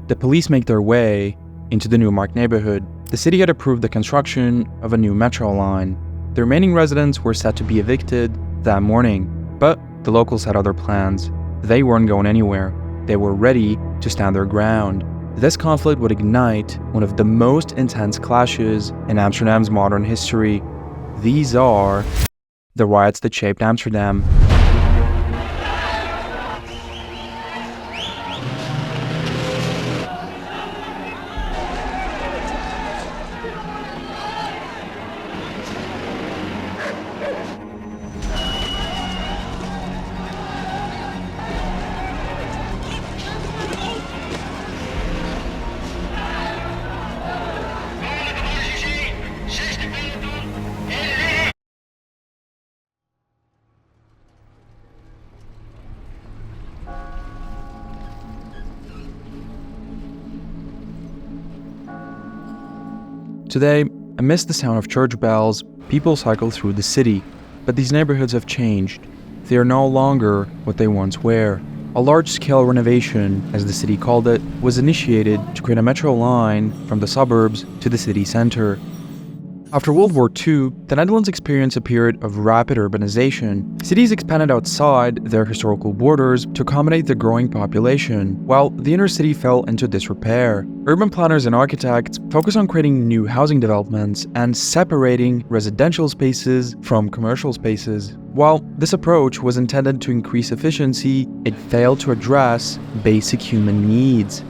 the police make their way into the Nieuwmarkt neighborhood. The city had approved the construction of a new metro line. The remaining residents were set to be evicted that morning, but the locals had other plans. They weren't going anywhere. They were ready to stand their ground. This conflict would ignite one of the most intense clashes in Amsterdam's modern history. These are the riots that shaped Amsterdam. Today, amidst the sound of church bells, people cycle through the city. But these neighborhoods have changed. They are no longer what they once were. A large-scale renovation, as the city called it, was initiated to create a metro line from the suburbs to the city center. After World War II, the Netherlands experienced a period of rapid urbanization. Cities expanded outside their historical borders to accommodate the growing population, while the inner city fell into disrepair. Urban planners and architects focused on creating new housing developments and separating residential spaces from commercial spaces. While this approach was intended to increase efficiency, it failed to address basic human needs.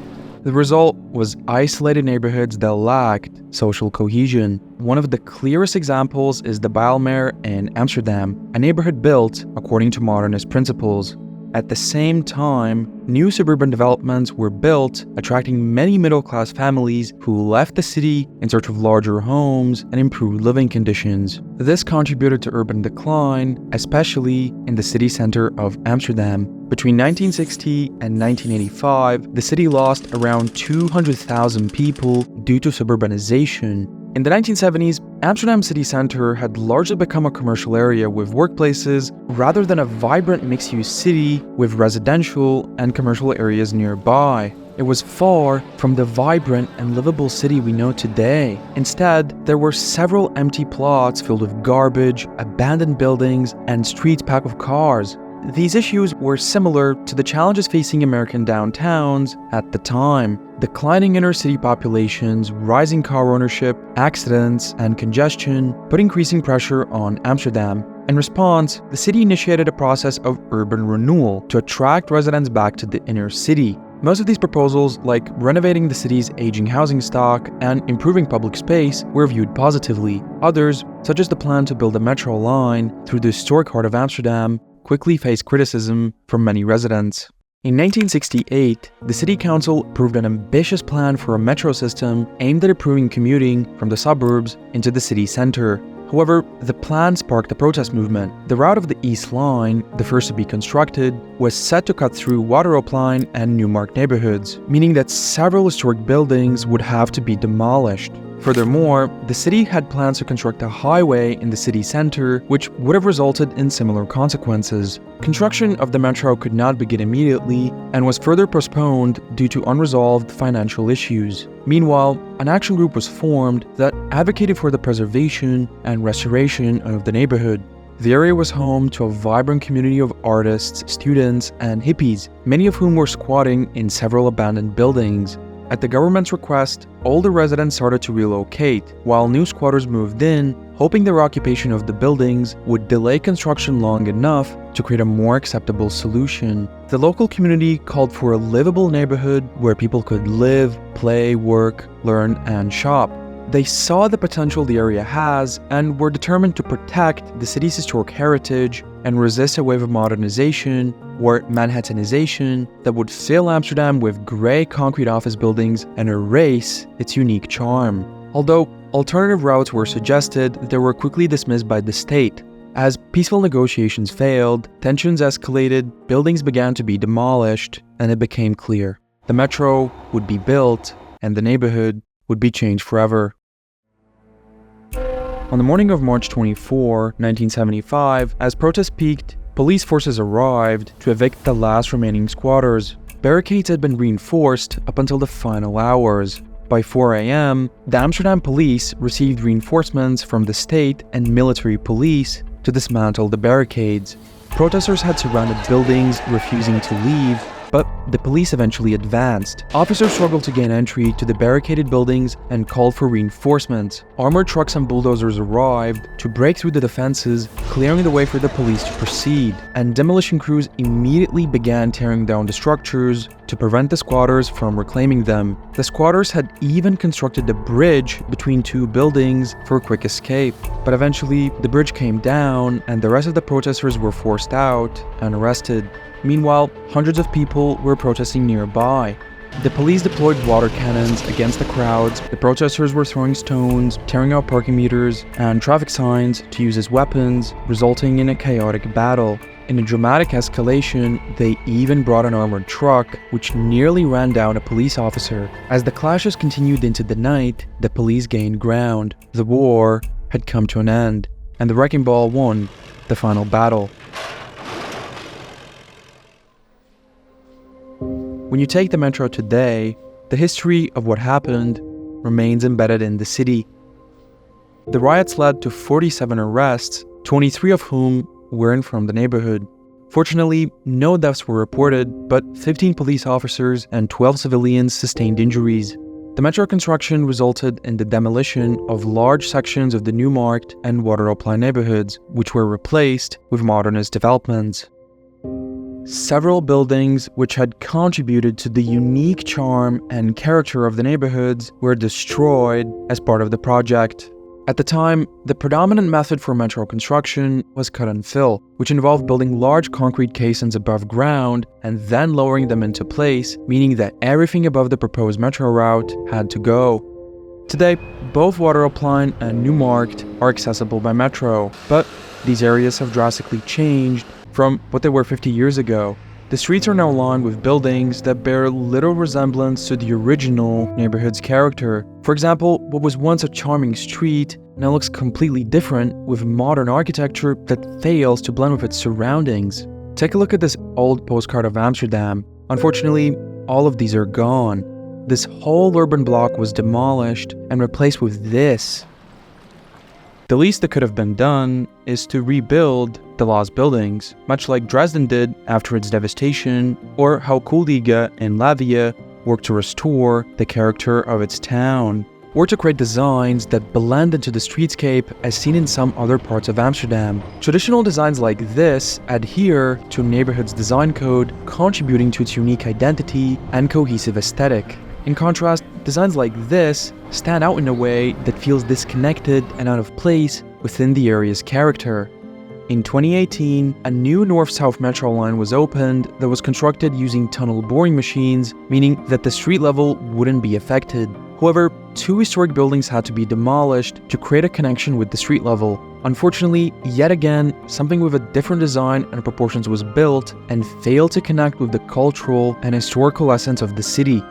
The result was isolated neighborhoods that lacked social cohesion. One of the clearest examples is the Bijlmer in Amsterdam, a neighborhood built according to modernist principles. At the same time, new suburban developments were built, attracting many middle-class families who left the city in search of larger homes and improved living conditions. This contributed to urban decline, especially in the city center of Amsterdam. Between 1960 and 1985, the city lost around 200,000 people due to suburbanization. In the 1970s, Amsterdam city center had largely become a commercial area with workplaces rather than a vibrant mixed-use city with residential and commercial areas nearby. It was far from the vibrant and livable city we know today. Instead, there were several empty plots filled with garbage, abandoned buildings, and streets packed with cars. These issues were similar to the challenges facing American downtowns at the time. Declining inner-city populations, rising car ownership, accidents, and congestion put increasing pressure on Amsterdam. In response, the city initiated a process of urban renewal to attract residents back to the inner city. Most of these proposals, like renovating the city's aging housing stock and improving public space, were viewed positively. Others, such as the plan to build a metro line through the historic heart of Amsterdam, quickly faced criticism from many residents. In 1968, the City Council approved an ambitious plan for a metro system aimed at improving commuting from the suburbs into the city center. However, the plan sparked a protest movement. The route of the East Line, the first to be constructed, was set to cut through Waterlooplein and Nieuwmarkt neighborhoods, meaning that several historic buildings would have to be demolished. Furthermore, the city had plans to construct a highway in the city center, which would have resulted in similar consequences. Construction of the metro could not begin immediately and was further postponed due to unresolved financial issues. Meanwhile, an action group was formed that advocated for the preservation and restoration of the neighborhood. The area was home to a vibrant community of artists, students, and hippies, many of whom were squatting in several abandoned buildings. At the government's request, older residents started to relocate, while new squatters moved in, hoping their occupation of the buildings would delay construction long enough to create a more acceptable solution. The local community called for a livable neighborhood where people could live, play, work, learn, and shop. They saw the potential the area has and were determined to protect the city's historic heritage and resist a wave of modernization or Manhattanization that would fill Amsterdam with grey concrete office buildings and erase its unique charm. Although alternative routes were suggested, they were quickly dismissed by the state. As peaceful negotiations failed, tensions escalated, buildings began to be demolished, and it became clear the metro would be built and the neighborhood would be changed forever. On the morning of March 24, 1975, as protests peaked, police forces arrived to evict the last remaining squatters. barricades had been reinforced up until the final hours. By 4 a.m., the Amsterdam police received reinforcements from the state and military police to dismantle the barricades. Protesters had surrounded buildings, refusing to leave, but the police eventually advanced. Officers struggled to gain entry to the barricaded buildings and called for reinforcements. Armored trucks and bulldozers arrived to break through the defenses, clearing the way for the police to proceed. And demolition crews immediately began tearing down the structures to prevent the squatters from reclaiming them. The squatters had even constructed a bridge between two buildings for a quick escape. But eventually, the bridge came down and the rest of the protesters were forced out and arrested. Meanwhile, hundreds of people were protesting nearby. The police deployed water cannons against the crowds. The protesters were throwing stones, tearing out parking meters and traffic signs to use as weapons, resulting in a chaotic battle. In a dramatic escalation, they even brought an armored truck, which nearly ran down a police officer. As the clashes continued into the night, the police gained ground. The war had come to an end, and the Wrecking Ball won the final battle. When you take the metro today, the history of what happened remains embedded in the city. The riots led to 47 arrests, 23 of whom weren't from the neighborhood. Fortunately, no deaths were reported, but 15 police officers and 12 civilians sustained injuries. The metro construction resulted in the demolition of large sections of the Nieuwmarkt and Waterlooplein neighborhoods, which were replaced with modernist developments. Several buildings which had contributed to the unique charm and character of the neighborhoods were destroyed as part of the project. At the time, the predominant method for metro construction was cut and fill, which involved building large concrete caissons above ground and then lowering them into place, meaning that everything above the proposed metro route had to go. Today, both Waterlooplein and Nieuwmarkt are accessible by metro, but these areas have drastically changed from what they were 50 years ago. The streets are now lined with buildings that bear little resemblance to the original neighborhood's character. For example, what was once a charming street now looks completely different, with modern architecture that fails to blend with its surroundings. Take a look at this old postcard of Amsterdam. Unfortunately, all of these are gone. This whole urban block was demolished and replaced with this. The least that could have been done is to rebuild the lost buildings, much like Dresden did after its devastation, or how Koolliga in Latvia worked to restore the character of its town, or to create designs that blend into the streetscape as seen in some other parts of Amsterdam. Traditional designs like this adhere to a neighborhood's design code, contributing to its unique identity and cohesive aesthetic. In contrast, designs like this stand out in a way that feels disconnected and out of place within the area's character. In 2018, a new north-south metro line was opened that was constructed using tunnel boring machines, meaning that the street level wouldn't be affected. However, two historic buildings had to be demolished to create a connection with the street level. Unfortunately, yet again, something with a different design and proportions was built and failed to connect with the cultural and historical essence of the city.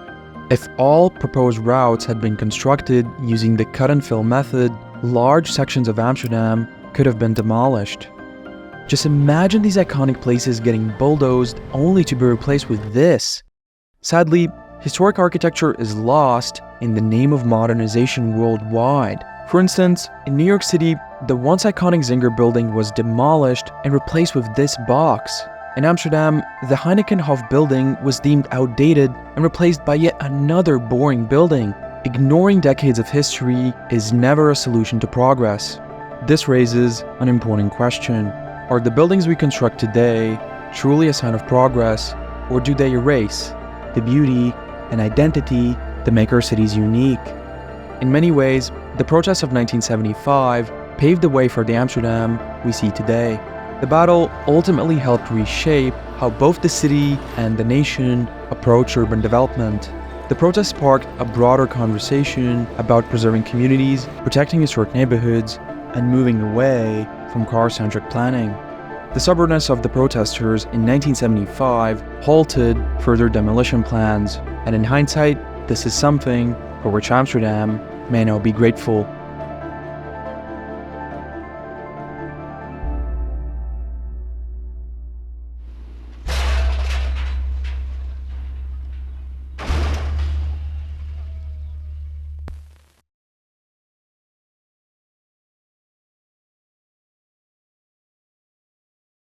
If all proposed routes had been constructed using the cut and fill method, large sections of Amsterdam could have been demolished. Just imagine these iconic places getting bulldozed only to be replaced with this. Sadly, historic architecture is lost in the name of modernization worldwide. For instance, in New York City, the once iconic Zinger building was demolished and replaced with this box. In Amsterdam, the Heinekenhof building was deemed outdated and replaced by yet another boring building. Ignoring decades of history is never a solution to progress. This raises an important question. Are the buildings we construct today truly a sign of progress, or do they erase the beauty and identity that make our cities unique? In many ways, the protests of 1975 paved the way for the Amsterdam we see today. The battle ultimately helped reshape how both the city and the nation approach urban development. The protest sparked a broader conversation about preserving communities, protecting historic neighborhoods, and moving away from car-centric planning. The stubbornness of the protesters in 1975 halted further demolition plans, and in hindsight, this is something for which Amsterdam may now be grateful.